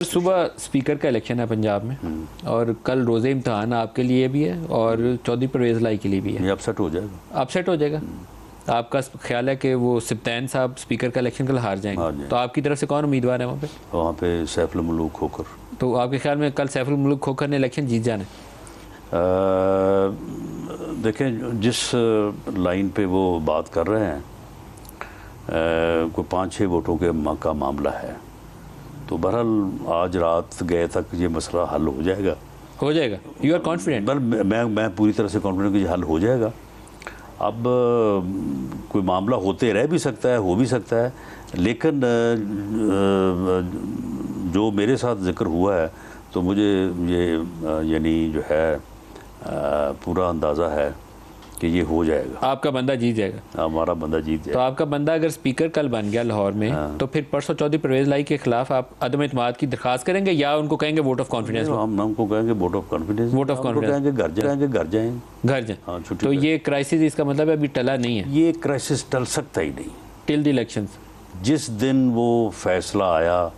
सुबह स्पीकर का इलेक्शन है पंजाब में और कल रोज़े इम्तहान आपके लिए भी है और चौधरी परवेज़ लाई के लिए भी है। ये अपसेट हो जाएगा। अपसेट हो जाएगा। आपका ख्याल है कि वो सिप्तान साहब स्पीकर का इलेक्शन कल हार जाएंगे, तो आपकी तरफ से कौन उम्मीदवार है वहाँ पे? वहाँ पे सैफुल मुल्क खोखर। तो आपके ख्याल में कल सैफुल मुल्क खोखर ने इलेक्शन जीत जाना है? देखें जिस लाइन पे वो बात कर रहे हैं, कोई 5-6 वोटों के का मामला है, तो बहरहाल आज रात गए तक ये मसला हल हो जाएगा। हो जाएगा? You are confident? पर मैं पूरी तरह से कॉन्फिडेंट कि ये हल हो जाएगा। अब कोई मामला होते रह भी सकता है, हो भी सकता है, लेकिन जो मेरे साथ जिक्र हुआ है तो मुझे ये यानी जो है पूरा अंदाज़ा है कि ये हो जाएगा। आपका बंदा जीत जाएगा? हमारा बंदा जीत जाएगा। तो आपका बंदा अगर स्पीकर कल बन गया लाहौर में, तो फिर परसों चौधरी परवेज़ लाई के खिलाफ आप अदम एतमाद की दरखास्त करेंगे या उनको कहेंगे वोट ऑफ कॉन्फिडेंस? हम हमको कहेंगे vote of confidence. Vote of confidence कहेंगे घर जाएंगे, घर जाएं। घर जाएं। हाँ, छुट्टी तो ये क्राइसिस, इसका मतलब है अभी टला नहीं है? ये क्राइसिस टल सकता ही नहीं टिल द इलेक्शंस। जिस दिन वो फैसला आया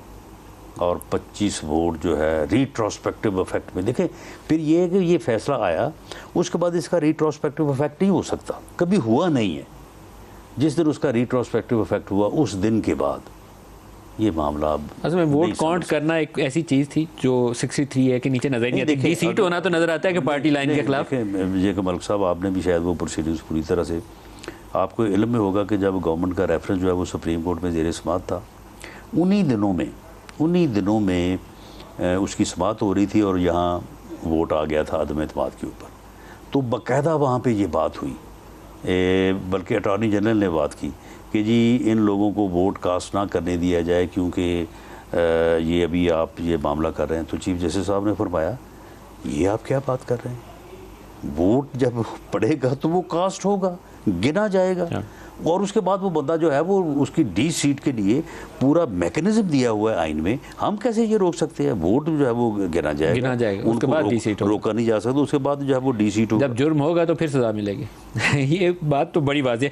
और 25 वोट जो है रिट्रोस्पेक्टिव इफेक्ट में, देखें फिर ये है कि ये फैसला आया, उसके बाद इसका रिट्रोस्पेक्टिव इफेक्ट नहीं हो सकता, कभी हुआ नहीं है। जिस दिन उसका रिट्रोस्पेक्टिव इफेक्ट हुआ उस दिन के बाद ये मामला असल में वोट काउंट करना एक ऐसी चीज़ थी जो 63 है कि नीचे नजर नहीं आती। डी सीट होना तो नजर आता है कि पार्टी लाइन के खिलाफ। विजय के मलिक साहब, आपने भी शायद वो प्रोसीडिंग्स पूरी तरह से आपको इल्म में होगा कि जब गवर्नमेंट का रेफरेंस जो है वो सुप्रीम कोर्ट में ज़ेर समाअत था, उन्हीं दिनों में उसकी समाअत हो रही थी और यहाँ वोट आ गया था अदम एतमाद के ऊपर। तो बाकायदा वहाँ पे ये बात हुई, बल्कि अटॉर्नी जनरल ने बात की कि जी इन लोगों को वोट कास्ट ना करने दिया जाए क्योंकि ये अभी आप ये मामला कर रहे हैं। तो चीफ जस्टिस साहब ने फरमाया ये आप क्या बात कर रहे हैं, वोट जब पड़ेगा तो वो कास्ट होगा, गिना जाएगा, और उसके बाद वो बंदा जो है वो उसकी डी सीट के लिए पूरा मैकेनिज्म दिया हुआ है आइन में। हम कैसे ये रोक सकते हैं? वोट जो है वो गिना जाएगा, उसके बाद डी सीट रोका नहीं जा सकता, उसके बाद जो है वो डी सीट होगा। जब जुर्म होगा तो फिर सजा मिलेगी। ये बात तो बड़ी बात है।